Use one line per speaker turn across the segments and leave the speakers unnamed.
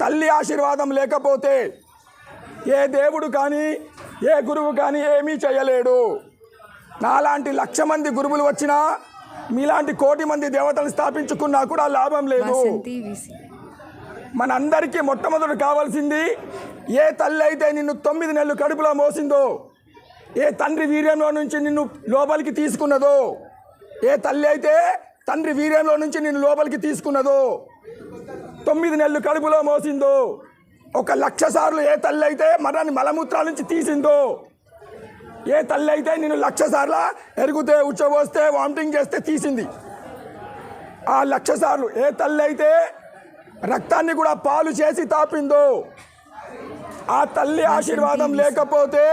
తల్లి ఆశీర్వాదం లేకపోతే ఏ దేవుడు కానీ ఏ గురువు కానీ ఏమీ చేయలేడు. నాలాంటి 1,00,000 మంది గురువులు వచ్చినా మీలాంటి 1,00,00,000 మంది దేవతలు స్థాపించుకున్నా కూడా లాభం లేదు. మనందరికీ మొట్టమొదటి కావాల్సింది, ఏ తల్లి అయితే నిన్ను 9 నెలలు కడుపులో మోసిందో, ఏ తండ్రి వీర్యంలో నుంచి నిన్ను లోపలికి తీసుకున్నదో, ఏ తల్లి అయితే తండ్రి వీర్యంలో నుంచి నిన్ను లోపలికి తీసుకున్నదో, 9 నెలలు కడుపులో మోసిందో, 1,00,000 సార్లు ఏ తల్లి అయితే మలమూత్రాల నుంచి తీసిందో, ఏ తల్లి అయితే నేను 1,00,000 సార్లు ఎరుగుతే ఉచ్చబోస్తే వామిటింగ్ చేస్తే తీసింది, ఆ 1,00,000 సార్లు ఏ తల్లి అయితే రక్తాన్ని కూడా పాలు చేసి తాపిందో, ఆ తల్లి ఆశీర్వాదం లేకపోతే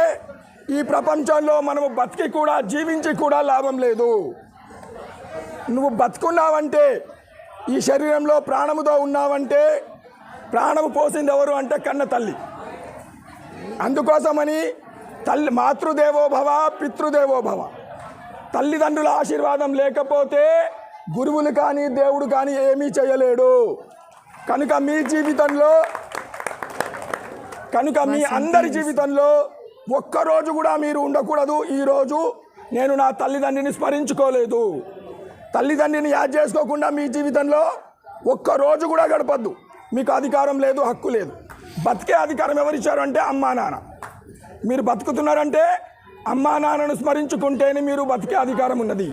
ఈ ప్రపంచంలో మనము బతికి కూడా జీవించి కూడా లాభం లేదు. నువ్వు బతుకున్నావంటే, ఈ శరీరంలో ప్రాణముతో ఉన్నావంటే, ప్రాణము పోసింది ఎవరు అంటే కన్న తల్లి. అందుకోసమని తల్లి మాతృదేవో భవ పితృదేవో భవ, తల్లిదండ్రుల ఆశీర్వాదం లేకపోతే గురువులు కానీ దేవుడు కానీ ఏమీ చేయలేడు. కనుక మీ అందరి జీవితంలో ఒక్కరోజు కూడా మీరు ఉండకూడదు, ఈరోజు నేను నా తల్లిదండ్రిని స్మరించుకోలేదు, తల్లిదండ్రిని యాద్ చేసుకోకుండా మీ జీవితంలో ఒక్కరోజు కూడా గడపద్దు. మీకు అధికారం లేదు, హక్కు లేదు. బతికే అధికారం ఎవరిచ్చారు అంటే అమ్మా నాన్న. మీరు బతుకుతున్నారంటే అమ్మా నాన్నను స్మరించుకుంటేనే మీరు బతికే అధికారం ఉన్నది.